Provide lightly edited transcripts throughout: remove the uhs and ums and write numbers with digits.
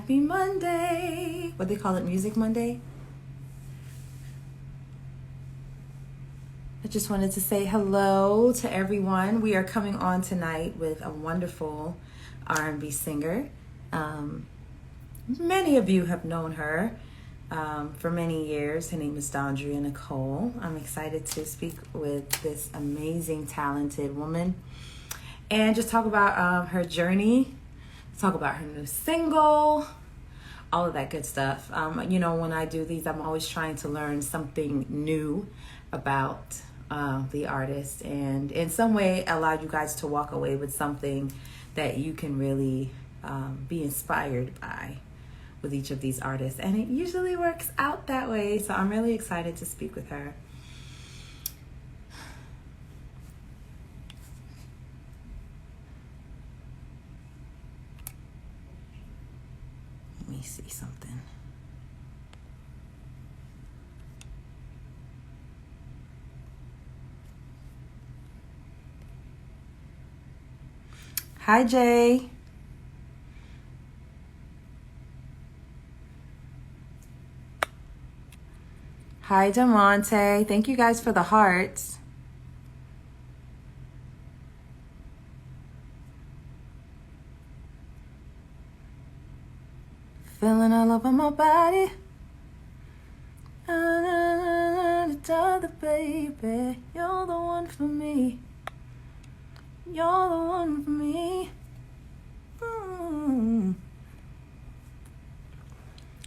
Happy Monday. What they call it, Music Monday? I just wanted to say hello to everyone. We are coming on tonight with a wonderful R&B singer. Many of you have known her for many years. Her name is Dondria Nicole. I'm excited to speak with this amazing, talented woman and just talk about her journey, talk about her new single, all of that good stuff. You know, when I do these, I'm always trying to learn something new about the artist and in some way allow you guys to walk away with something that you can really be inspired by with each of these artists. And it usually works out that way. So I'm really excited to speak with her. Let me see something. Hi, Jay. Hi, Demonte. Thank you guys for the hearts. Feeling all over my body. The baby, you're the one for me. You're the one for me.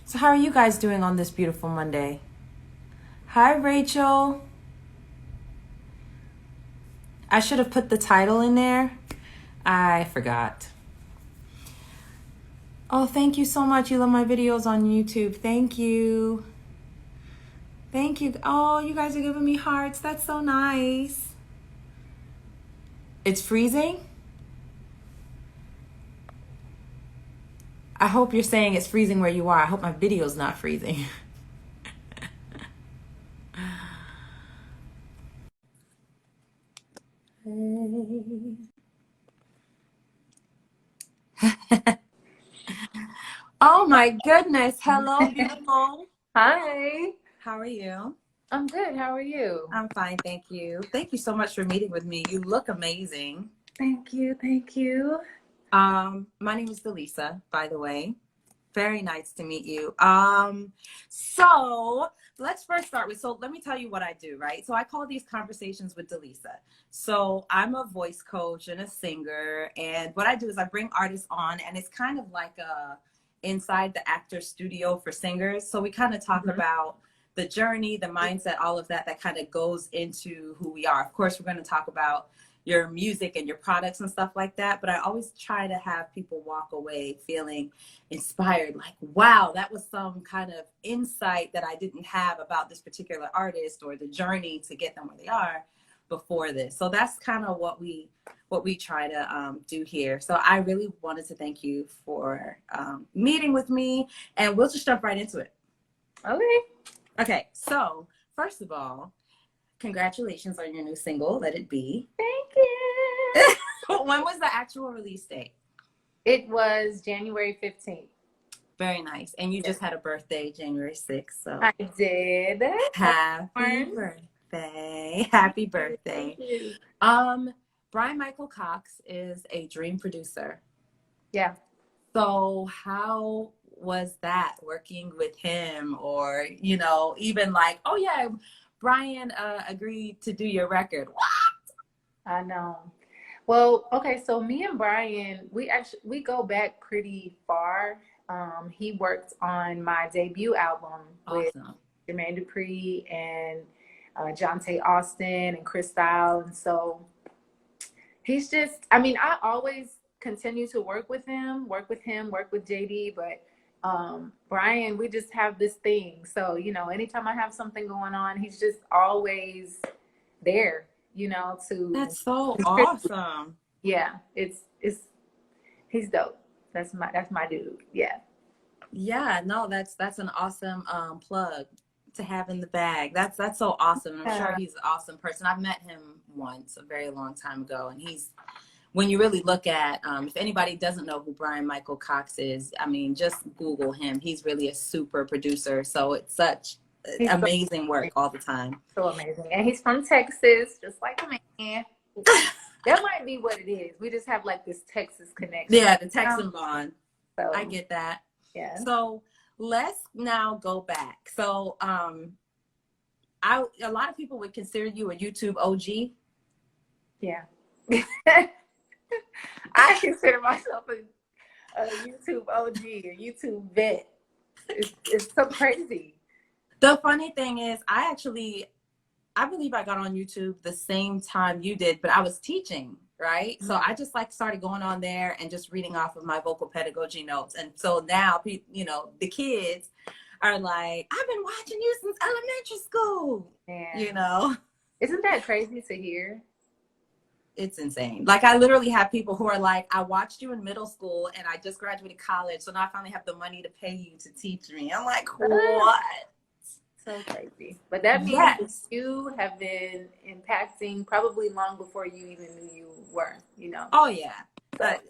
So how are you guys doing on this beautiful Monday? Hi, Rachel. I should have put the title in there. I forgot. Oh, thank you so much. You love my videos on YouTube. Thank you. Thank you. Oh, you guys are giving me hearts. That's so nice. It's freezing? I hope you're saying it's freezing where you are. I hope my video's not freezing. Oh my goodness. Hello, beautiful. Hi. How are you? I'm good. How are you? I'm fine, thank you. Thank you so much for meeting with me. You look amazing. Thank you. Thank you. My name is Dileesa, by the way. Very nice to meet you. So let's first start with, so let me tell you what I do, right? So I call these conversations with Dileesa. So I'm a voice coach and a singer, and what I do is I bring artists on, and it's kind of like a inside the actor studio for singers. So we kind of talk about the journey, the mindset, all of that kind of goes into who we are. Of course, we're going to talk about your music and your products and stuff like that, but I always try to have people walk away feeling inspired, like, wow, that was some kind of insight that I didn't have about this particular artist or the journey to get them where they are before this. So that's kind of what we try to do here. So I really wanted to thank you for meeting with me, and we'll just jump right into it. Okay, so first of all, congratulations on your new single, Let It Be. Thank you. When was the actual release date? It was January 15th. Very nice. And you just had a birthday, January 6th. So I did. Happy birthday. Happy birthday. Thank you. Brian Michael Cox is a dream producer. Yeah. So how was that working with him, or, you know, even like, oh yeah, Brian agreed to do your record. What? I know. Well, okay, so me and Brian, we go back pretty far. He worked on my debut album with Jermaine Dupri and Jonte Austin and Chris Style. And so he's just, I mean, I always continue to work with him, work with JD, but Brian, we just have this thing. So, you know, anytime I have something going on, he's just always there, you know, to. That's so awesome. Yeah, he's dope. That's my dude. Yeah. Yeah, no, that's an awesome plug to have in the bag. That's so awesome. I'm sure he's an awesome person. I've met him once a very long time ago, and he's when you really look at, if anybody doesn't know who Brian Michael Cox is, I mean, just Google him. He's really a super producer. So it's such amazing work all the time. So amazing. And he's from Texas, just like a man. That might be what it is. We just have like this Texas connection. Yeah, the Texan bond. So, I get that. Yeah. So let's now go back. So a lot of people would consider you a YouTube OG. Yeah. I consider myself a YouTube OG, a YouTube vet. It's so crazy. The funny thing is, I believe I got on YouTube the same time you did, but I was teaching, right? So I just like started going on there and just reading off of my vocal pedagogy notes. And so now, you know, the kids are like, I've been watching you since elementary school. Man. You know? Isn't that crazy to hear? It's insane. Like, I literally have people who are like, I watched you in middle school and I just graduated college, so now I finally have the money to pay you to teach me. I'm like, what? So crazy. But that means you have been impacting probably long before you even knew you were, you know? Oh, yeah.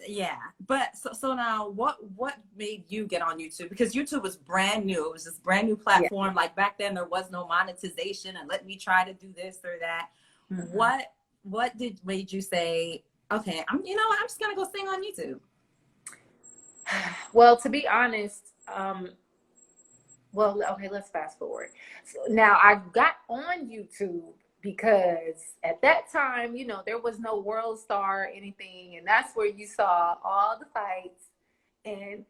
Yeah. But so now what made you get on YouTube? Because YouTube was brand new. It was this brand new platform. Yeah. Like, back then there was no monetization and let me try to do this or that. Mm-hmm. What made you say, okay, I'm just gonna go sing on YouTube? Well, to be honest, let's fast forward. So now I got on YouTube because at that time, you know, there was no World Star or anything, and that's where you saw all the fights and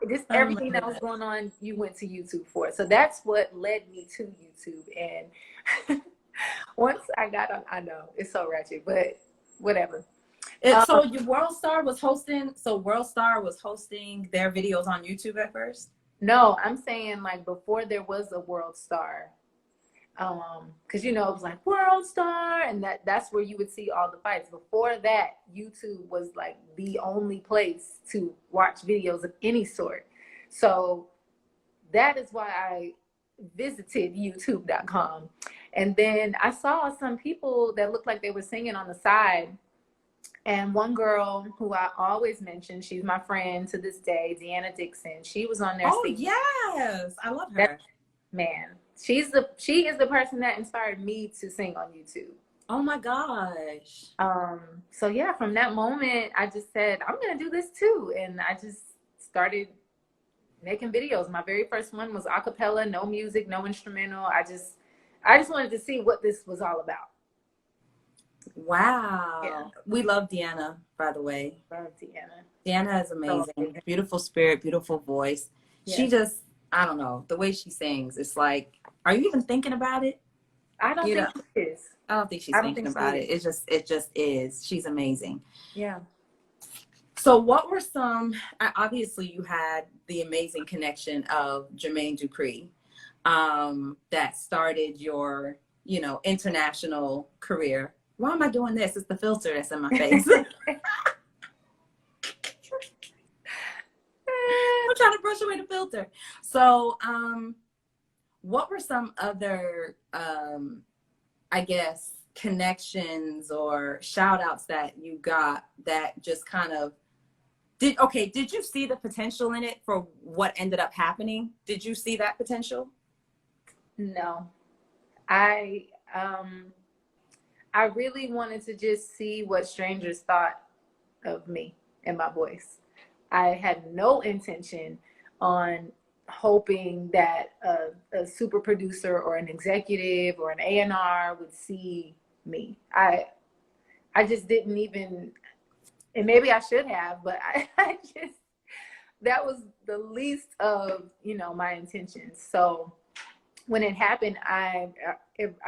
just everything that was going on. You went to YouTube for. So that's what led me to YouTube. And once I got on, I know it's so ratchet, but whatever. So your World Star was hosting. So World Star was hosting their videos on YouTube at first. No, I'm saying like before there was a World Star, because you know it was like World Star, and that's where you would see all the fights. Before that, YouTube was like the only place to watch videos of any sort. So that is why I visited YouTube.com, and then I saw some people that looked like they were singing on the side. And one girl who I always mention, she's my friend to this day, Deanna Dixon. She was on there. Oh, yes. I love her. Man, she is the person that inspired me to sing on YouTube. Oh my gosh. So yeah, from that moment, I just said, I'm going to do this too. And I just started making videos. My very first one was a cappella, no music, no instrumental. I just wanted to see what this was all about. Wow. Yeah. We love Deanna, by the way. Love Deanna. Deanna is amazing. Beautiful spirit, beautiful voice. Yeah. She just, I don't know, the way she sings, it's like, are you even thinking about it? I don't think she is. I don't think she's thinking about it. It just is. She's amazing. Yeah. So what were some, obviously you had the amazing connection of Jermaine Dupri that started your, you know, international career. Why am I doing this? It's the filter that's in my face. I'm trying to brush away the filter. So what were some other, I guess, connections or shout outs that you got that just kind of, did you see the potential in it for what ended up happening? Did you see that potential? No. I really wanted to just see what strangers thought of me and my voice. I had no intention on hoping that a super producer or an executive or an A&R would see me. I just didn't even, and maybe I should have, but I just, that was the least of, you know, my intentions. So when it happened, I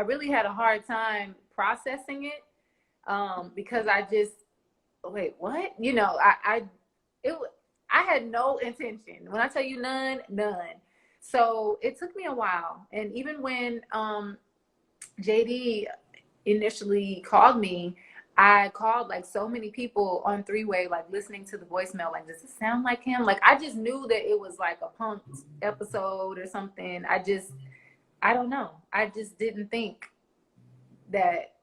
really had a hard time processing it because I just, wait, what? You know, I had no intention. When I tell you none. So it took me a while. And even when JD initially called me, I called like so many people on three-way, like listening to the voicemail, like, does it sound like him? Like, I just knew that it was like a Punk'd episode or something. I don't know. I just didn't think that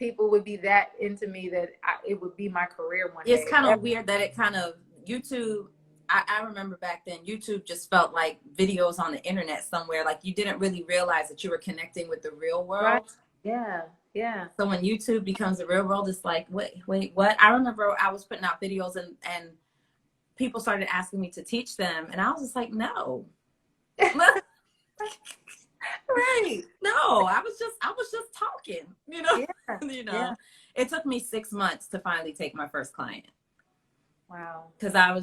people would be that into me that it would be my career one day. It's kind of weird that it kind of, YouTube, I remember back then, YouTube just felt like videos on the internet somewhere. Like you didn't really realize that you were connecting with the real world. Right. Yeah, yeah. So when YouTube becomes the real world, it's like, wait, what? I remember I was putting out videos and people started asking me to teach them. And I was just like, no. Right. No, I was just talking, you know. Yeah. You know. Yeah. It took me 6 months to finally take my first client. Wow. Because I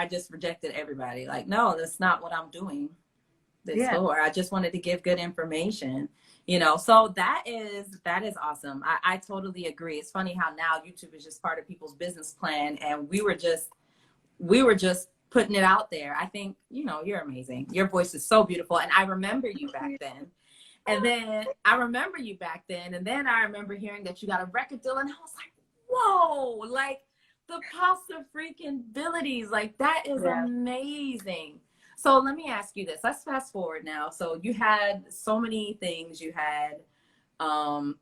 just rejected everybody. Like, no, that's not what I'm doing this for. I just wanted to give good information, you know. So that is awesome. I totally agree. It's funny how now YouTube is just part of people's business plan, and we were just putting it out there. I think, you know, you're amazing. Your voice is so beautiful. And I remember you back then. And then I remember hearing that you got a record deal, and I was like, whoa, like the possibilities, like that is amazing. So let me ask you this. Let's fast forward now. So you had so many things. You had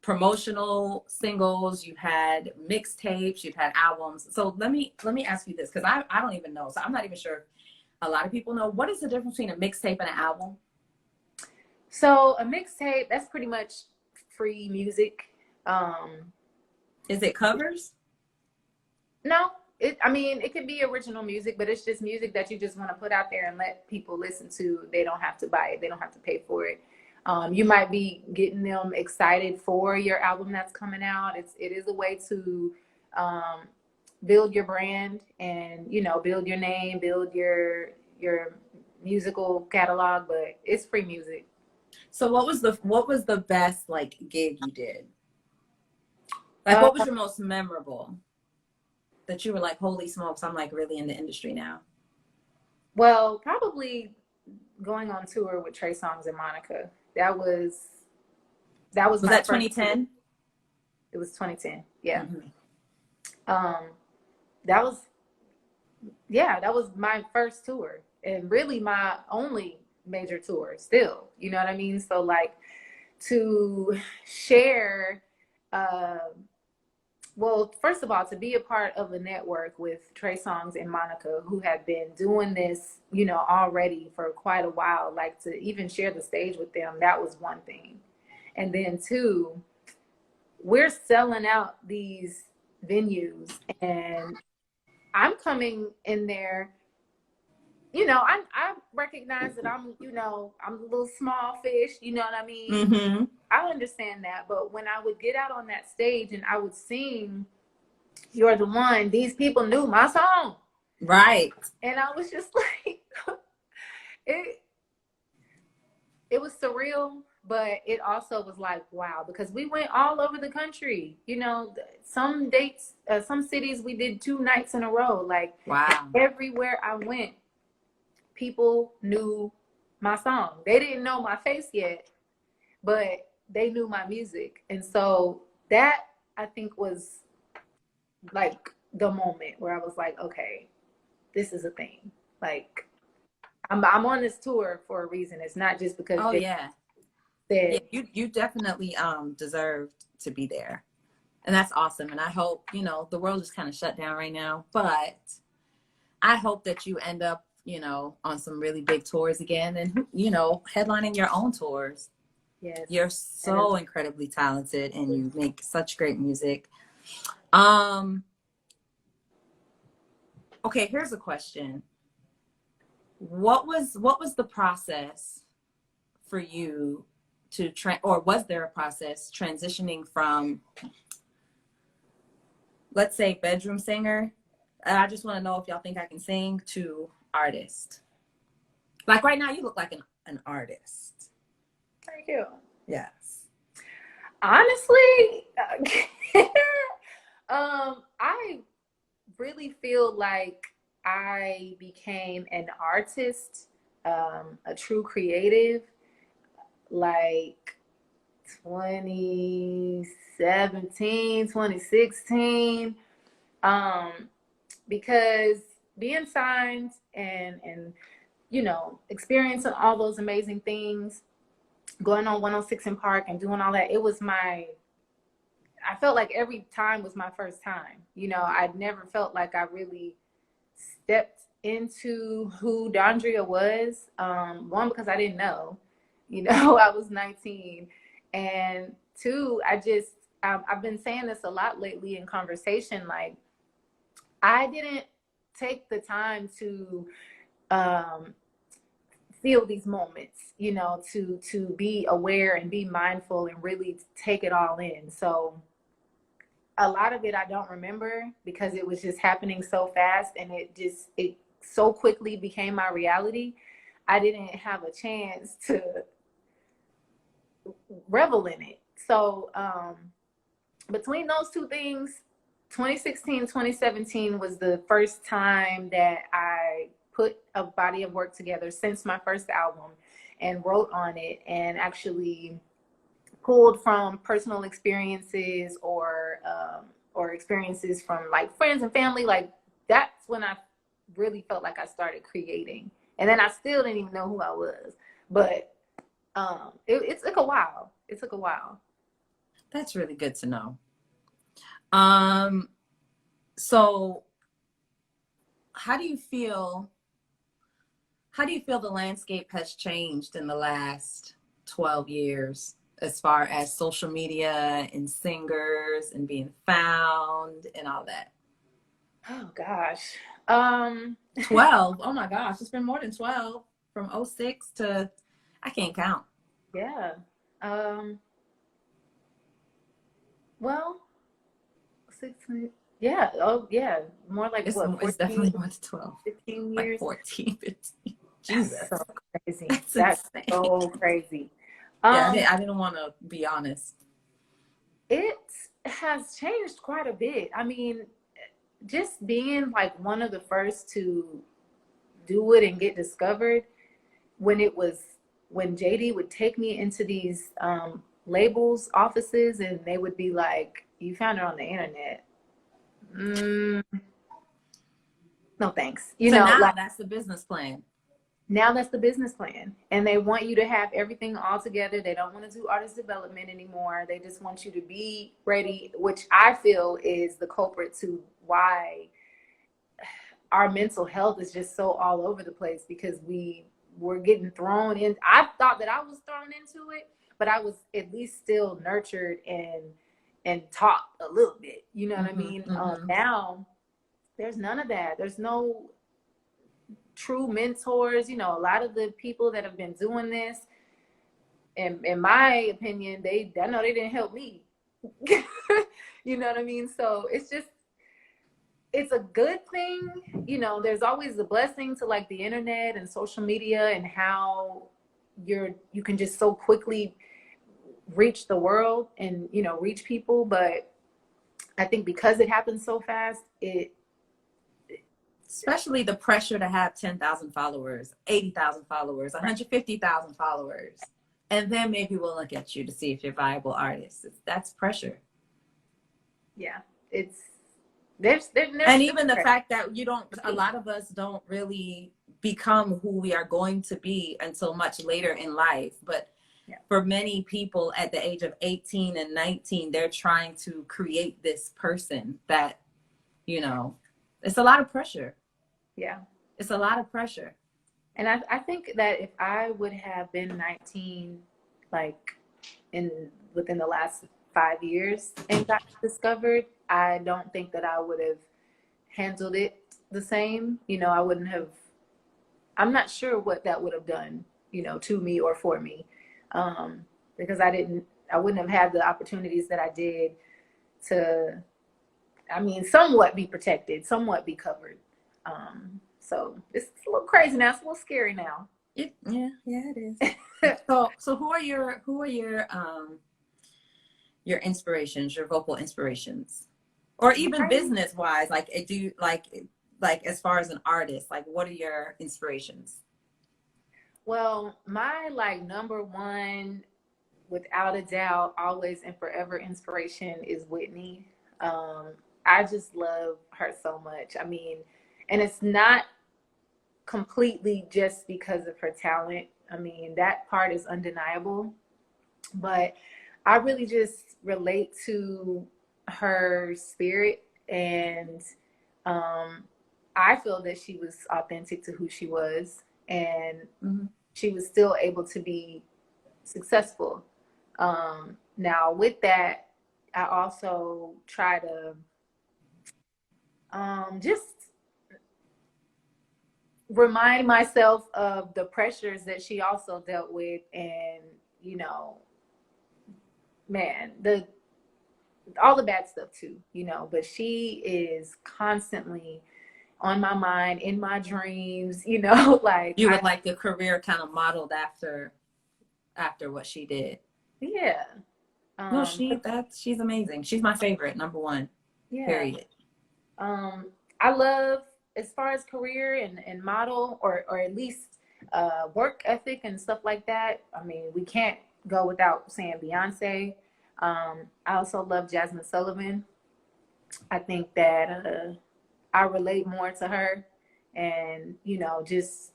promotional singles, you had mixtapes, you've had albums. So let me ask you this, because I don't even know. So I'm not even sure if a lot of people know. What is the difference between a mixtape and an album? So a mixtape, that's pretty much free music. Is it covers? No, it could be original music, but it's just music that you just want to put out there and let people listen to. They don't have to buy it. They don't have to pay for it. You might be getting them excited for your album that's coming out. It is a way to build your brand and, you know, build your name, build your musical catalog, but it's free music. So what was the best like gig you did? Like what was your most memorable that you were like, holy smokes, I'm like really in the industry now? Well, probably going on tour with Trey Songz and Monica. That was that 2010? It was 2010. Yeah. Mm-hmm. That was my first tour and really my only major tour still, you know what I mean? So like to share, well, first of all, to be a part of a network with Trey Songz and Monica, who have been doing this, you know, already for quite a while, like to even share the stage with them, that was one thing. And then two, we're selling out these venues and I'm coming in there, you know, I recognize that I'm a little small fish, you know what I mean? Mm-hmm. I understand that. But when I would get out on that stage and I would sing You're the One, these people knew my song. Right. And I was just like, it was surreal, but it also was like, wow, because we went all over the country. You know, some dates, some cities we did 2 nights in a row. Like, wow. Everywhere I went, people knew my song. They didn't know my face yet, but they knew my music. And so that, I think, was like the moment where I was like, okay, this is a thing. Like, I'm on this tour for a reason. It's not just because you definitely deserved to be there. And that's awesome. And I hope, you know, the world is kind of shut down right now, but I hope that you end up, you know, on some really big tours again and, you know, headlining your own tours. Yes. You're so incredibly talented and you make such great music. Okay, here's a question. What was the process for you to or was there a process transitioning from, let's say, bedroom singer? I just want to know if y'all think I can sing, to artist. Like right now, you look like an artist. Thank you. Yes. Honestly, I really feel like I became an artist, a true creative, like 2017, 2016. Because being signed and you know, experiencing all those amazing things, going on 106 in Park and doing all that, it was my, I felt like every time was my first time. You know, I'd never felt like I really stepped into who Dondria was. One, because I didn't know, you know, I was 19. And two, I've been saying this a lot lately in conversation. Like, I didn't take the time to feel these moments, you know, to be aware and be mindful and really take it all in. So a lot of it I don't remember because it was just happening so fast, and it so quickly became my reality. I didn't have a chance to revel in it. So between those two things, 2016, 2017 was the first time that I put a body of work together since my first album and wrote on it, and actually pulled from personal experiences or experiences from like friends and family. Like, that's when I really felt like I started creating. And then I still didn't even know who I was, but it took a while. It took a while. That's really good to know. So how do you feel the landscape has changed in the last 12 years as far as social media and singers and being found and all that? Oh gosh. 12. Oh my gosh, it's been more than 12, from 06 to, I can't count. Yeah. Well, 16. Yeah. Oh yeah. More like It's, what? 14, it's definitely more than 12. 15 Like years. 14, 15. Jesus. Jesus. That's so crazy. That's insane. So crazy. Yeah, I didn't want to be honest. It has changed quite a bit. I mean, just being like one of the first to do it and get discovered, when JD would take me into these labels offices, and they would be like, "You found it on the internet." No thanks. You So know, now like, that's the business plan. now that's the business plan, and they want you to have everything all together. They don't want to do artist development anymore. They just want you to be ready, which I feel is the culprit to why our mental health is just so all over the place, because we're getting thrown in. I thought that I was thrown into it, but I was at least still nurtured and taught a little bit. You know what I mean? Now there's none of that. There's no true mentors. You know, a lot of the people that have been doing this, in my opinion, I know they didn't help me. You know what I mean? So it's a good thing. You know, there's always a blessing to like the internet and social media, and how you can just so quickly reach the world and, you know, reach people. But I think because it happens so fast, especially the pressure to have 10,000 followers, 80,000 followers, 150,000 followers, and then maybe we'll look at you to see if you're a viable artist. That's pressure. Yeah, there's and even the fact that a lot of us don't really become who we are going to be until much later in life. But for many people at the age of 18 and 19, they're trying to create this person that, you know, it's a lot of pressure. Yeah. It's a lot of pressure. And I think that if I would have been 19, like within the last 5 years and got discovered, I don't think that I would have handled it the same. You know, I'm not sure what that would have done, you know, to me or for me. Because I wouldn't have had the opportunities that I did to, I mean, somewhat be protected, somewhat be covered. So it's a little crazy now. It's a little scary now. Yeah, it is. So who are your inspirations, your vocal inspirations, or even business wise? Like, as far as an artist, like, what are your inspirations? Well, my number one, without a doubt, always and forever inspiration is Whitney. I just love her so much. I mean, and it's not completely just because of her talent. I mean, that part is undeniable, but I really just relate to her spirit, and I feel that she was authentic to who she was, and she was still able to be successful. Now with that, I also try to just remind myself of the pressures that she also dealt with, and man, all the bad stuff too, but she is constantly on my mind, in my dreams, like you would like the career kind of modeled after what she did. Yeah. No, she's amazing. She's my favorite, number one. Yeah. Period. I love, as far as career and model, or at least work ethic and stuff like that. I mean, we can't go without saying Beyonce. I also love Jasmine Sullivan. I think that I relate more to her, and just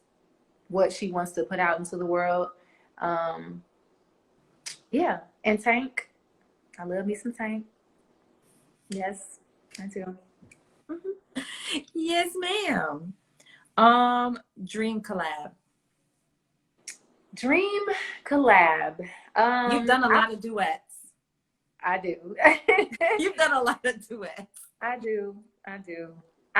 what she wants to put out into the world. Yeah, and Tank. I love me some Tank. Yes, I do. Yes, ma'am. Dream collab. Dream collab. You've done a lot of duets. I do. You've done a lot of duets. I do. I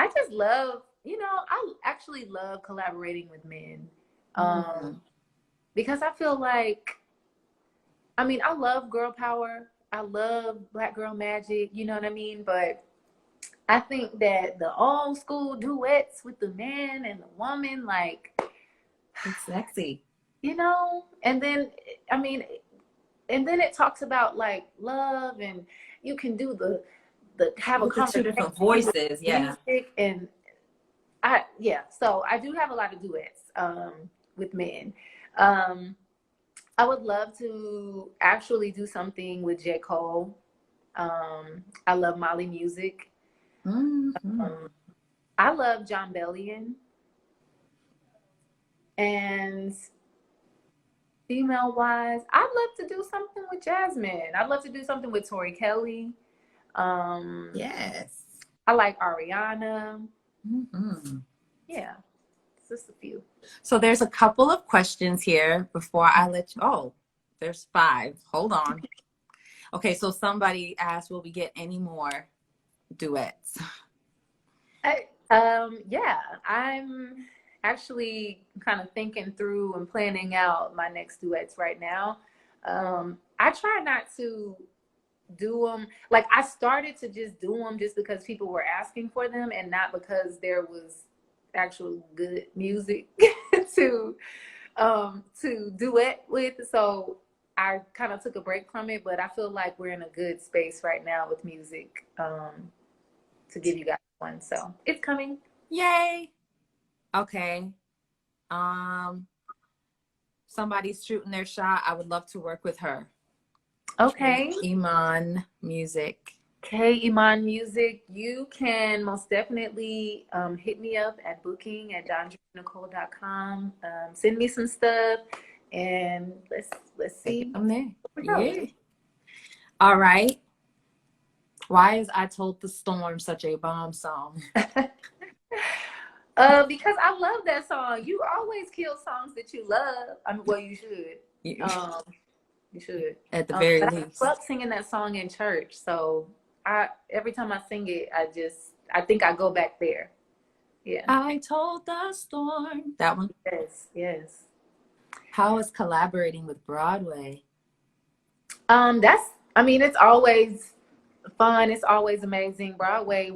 just love, I actually love collaborating with men. Because I feel like, I love girl power. I love Black girl magic, you know what I mean? But I think that the old school duets with the man and the woman, like, it's sexy. And then, and then it talks about like love, and you can do the have a conversation. Two different voices, yeah. And so I do have a lot of duets with men. I would love to actually do something with J. Cole. I love Molly Music. I love John Bellion. And female wise, I'd love to do something with Jasmine. I'd love to do something with Tori Kelly. Yes. I like Ariana. Yeah, just a few. So there's a couple of questions here before I let you. Oh, there's 5. Hold on. Okay, so somebody asked, will we get any more duets? Yeah, I'm actually kind of thinking through and planning out my next duets right now. I try not to do them, like I started to just do them just because people were asking for them, and not because there was actual good music to duet with. So I kind of took a break from it, but I feel like we're in a good space right now with music to give you guys one. So it's coming. Yay. Okay. Somebody's shooting their shot. I would love to work with her. Okay. Iman Music. Okay, Iman Music. You can most definitely hit me up at booking@dondrianicole.com. Send me some stuff, and let's see. I'm there. Yeah. All right. Why is I Told the Storm such a bomb song? Because I love that song. You always kill songs that you love. Well, you should. You should. At the very least. I love singing that song in church. So every time I sing it, I think I go back there. Yeah. I Told the Storm. That one? Yes. How is collaborating with Broadway? It's always fun. It's always amazing. Broadway,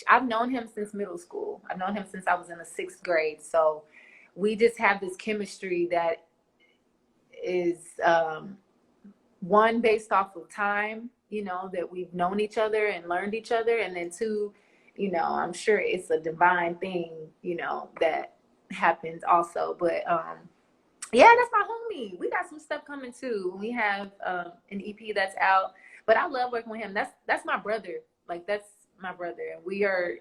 I've known him since middle school. I've known him since I was in the 6th grade. So we just have this chemistry that is one, based off of time, that we've known each other and learned each other. And then 2, I'm sure it's a divine thing, that happens also. But yeah, that's my homie. We got some stuff coming too. We have an EP that's out. But I love working with him. That's my brother. Like, that's my brother. And we are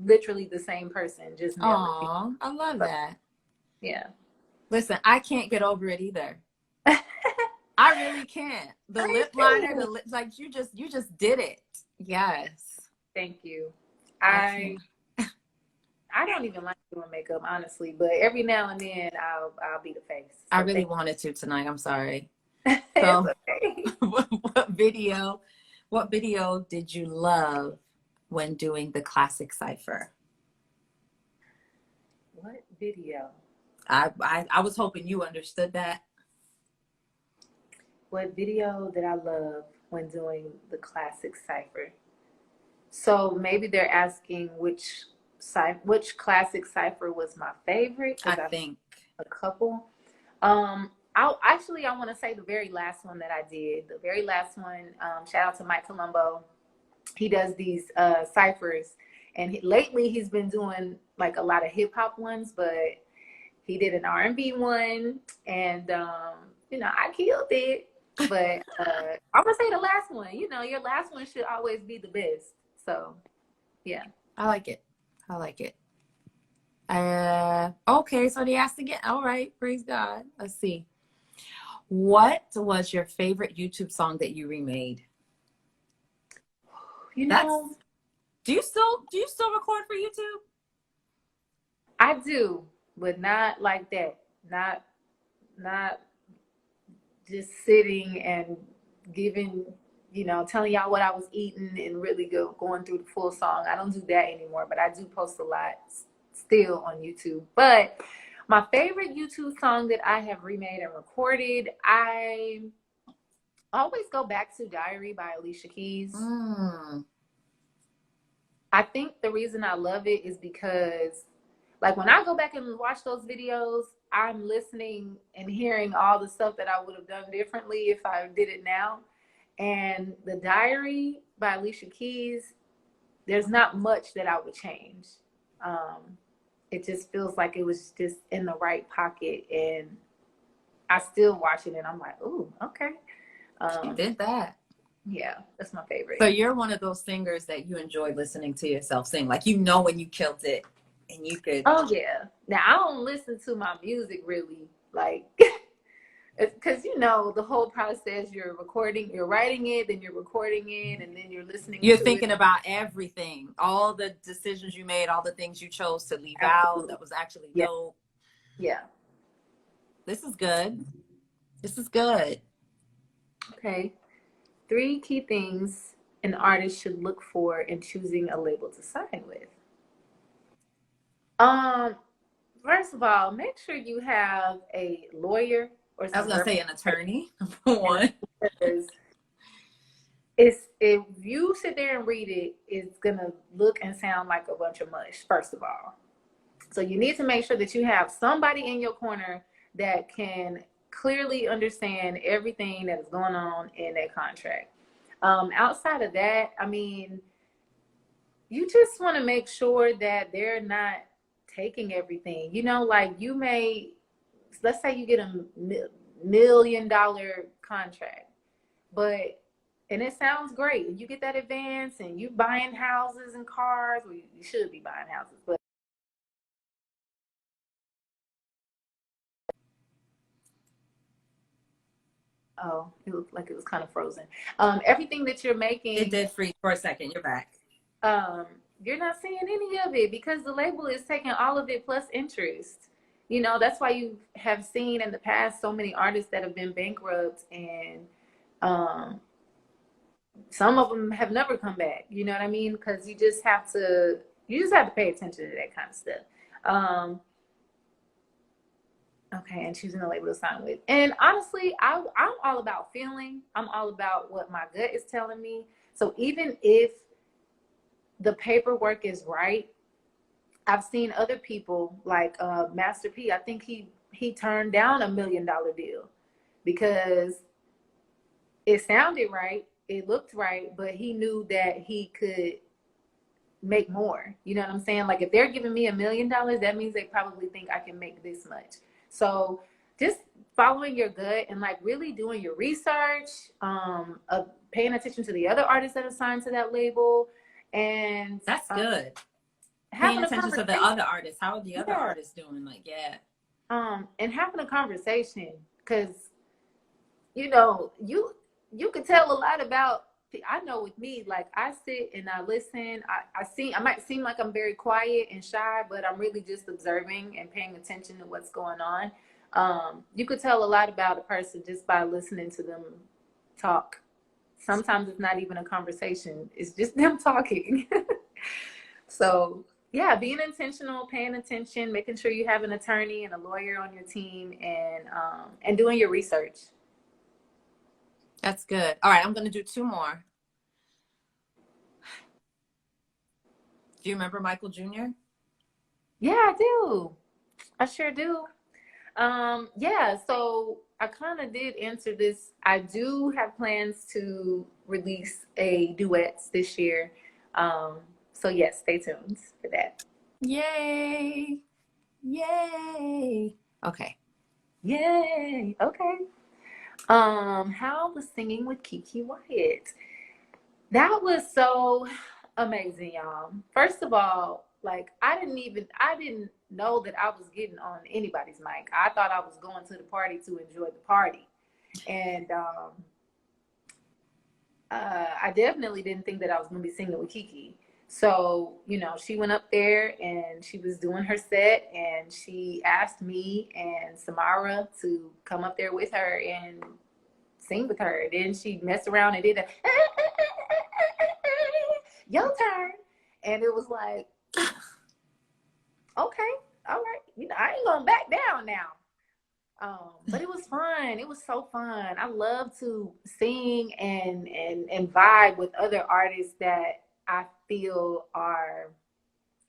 literally the same person. Just Aw, I love that. Yeah. Listen, I can't get over it either. I really can't. The I lip liner, do. like you just did it. Yes. Thank you. I I can't. I don't even like doing makeup, honestly, but every now and then I'll be the face. I So really thank wanted to tonight. I'm sorry. you. It's So okay. what video did you love when doing the classic cipher? What video? I was hoping you understood that. What video did I love when doing the classic cipher? So maybe they're asking which classic cipher was my favorite, I because I've think. a couple. I want to say the very last one that I did. The very last one. Shout out to Mike Colombo. He does these ciphers, and lately he's been doing like a lot of hip hop ones, but he did an R&B one, and I killed it. But I'm gonna say the last one. Your last one should always be the best. So, yeah. I like it. I like it. Okay, so they asked again. All right, praise God. Let's see. What was your favorite YouTube song that you remade? That's do you still record for YouTube? I do, but not like that. Not just sitting and giving, telling y'all what I was eating and really going through the full song. I don't do that anymore, but I do post a lot still on YouTube. But my favorite YouTube song that I have remade and recorded, I always go back to Diary by Alicia Keys. I think the reason I love it is because, like, when I go back and watch those videos, I'm listening and hearing all the stuff that I would have done differently if I did it now. And the Diary by Alicia Keys, there's not much that I would change. It just feels like it was just in the right pocket, and I still watch it and I'm like, ooh, okay. She did that. Yeah, that's my favorite. So you're one of those singers that you enjoy listening to yourself sing. Like, when you killed it and you could. Oh, yeah. Now, I don't listen to my music really, like, because, the whole process, you're writing it, then you're recording it, and then you're listening You're to thinking it. about everything, all the decisions you made, all the things you chose to leave Absolutely. out that was actually Yeah. dope. Yeah. This is good. This is good. Okay. 3 key things an artist should look for in choosing a label to sign with. First of all, make sure you have a lawyer or I was gonna say an attorney, number one. If you sit there and read it, it's gonna look and sound like a bunch of mush, first of all. So you need to make sure that you have somebody in your corner that can clearly understand everything that is going on in that contract. Outside of that, I mean, you just want to make sure that they're not taking everything. Like, let's say you get a $1 million contract, and it sounds great. You get that advance and you buying houses and cars. Well, you should be buying houses, but oh, it looked like it was kind of frozen. Everything that you're making, It did freeze for a second. You're back. You're not seeing any of it because the label is taking all of it plus interest. That's why you have seen in the past so many artists that have been bankrupt, and some of them have never come back. You know what I mean? Because you just have to pay attention to that kind of stuff. Okay, and choosing a label to sign with. And honestly, I'm all about feeling. I'm all about what my gut is telling me. So even if the paperwork is right, I've seen other people like Master P. I think he turned down $1 million deal because it sounded right, it looked right, but he knew that he could make more. You know what I'm saying? Like, if they're giving me $1 million, that means they probably think I can make this much. So just following your gut and like really doing your research, paying attention to the other artists that are signed to that label, and that's good. Paying attention to the other artists. How are the other artists doing? Like, yeah. And having a conversation, because you know, you could tell a lot about. I know with me, like I sit and I listen. I might seem like I'm very quiet and shy, but I'm really just observing and paying attention to what's going on. You could tell a lot about a person just by listening to them talk. Sometimes it's not even a conversation; it's just them talking. So yeah, being intentional, paying attention, making sure you have an attorney and a lawyer on your team, and doing your research. That's good. All right, I'm going to do two more. Do you remember Michael Jr.? Yeah, I do. I sure do. Yeah, so I kind of did answer this. I do have plans to release a duets this year. So yes, stay tuned for that. Yay! Yay! Okay. Yay. Okay. How was singing with Kiki Wyatt? That was so amazing, y'all. First of all, like I didn't know that I was getting on anybody's mic. I thought I was going to the party to enjoy the party. And I definitely didn't think that I was going to be singing with Kiki. So, you know, she went up there and she was doing her set and she asked me and Samara to come up there with her and sing with her. Then she messed around and did a your turn. And it was like, okay, all right. You know, I ain't gonna back down now. But it was fun. It was so fun. I love to sing and vibe with other artists that I feel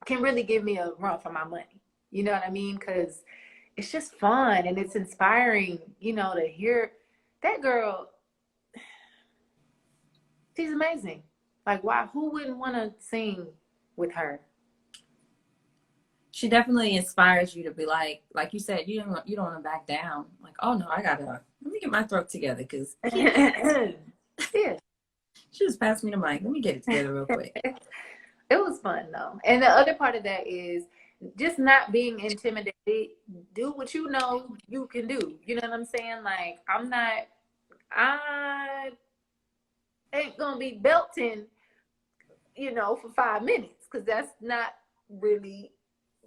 can really give me a run for my money. You know what I mean? Because it's just fun and it's inspiring, you know, to hear that girl. She's amazing. Like, why? Who wouldn't want to sing with her? She definitely inspires you to be like you said, you don't want to back down. Like, oh no, let me get my throat together because Yeah. she just passed me the mic. Let me get it together real quick. It was fun though. And the other part of that is just not being intimidated. Do what you know you can do. You know what I'm saying? Like, I ain't gonna be belting, you know, for 5 minutes because that's not really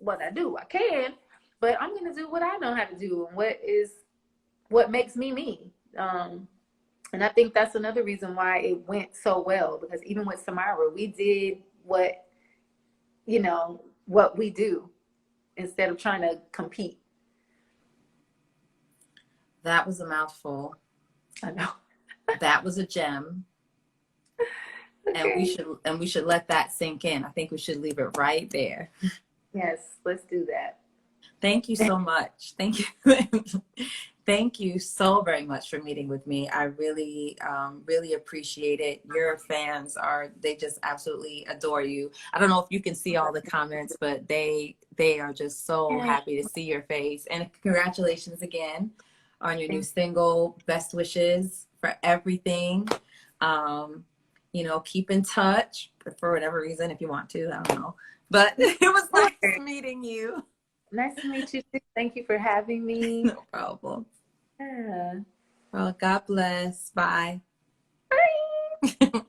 what I do. I can, but I'm gonna do what I know how to do and what makes me me. And I think that's another reason why it went so well because even with Samara, we did what we do instead of trying to compete. That was a mouthful. I know. That was a gem. Okay. And we should let that sink in. I think we should leave it right there. Yes, let's do that. Thank you so much. Thank you. Thank you so very much for meeting with me. I really, really appreciate it. Your fans they just absolutely adore you. I don't know if you can see all the comments, but they are just so happy to see your face. And congratulations again on your new single. Best wishes for everything. You know, keep in touch for whatever reason, if you want to, I don't know. But it was nice meeting you. Nice to meet you too. Thank you for having me. No problem. Yeah. Well, God bless. Bye. Bye.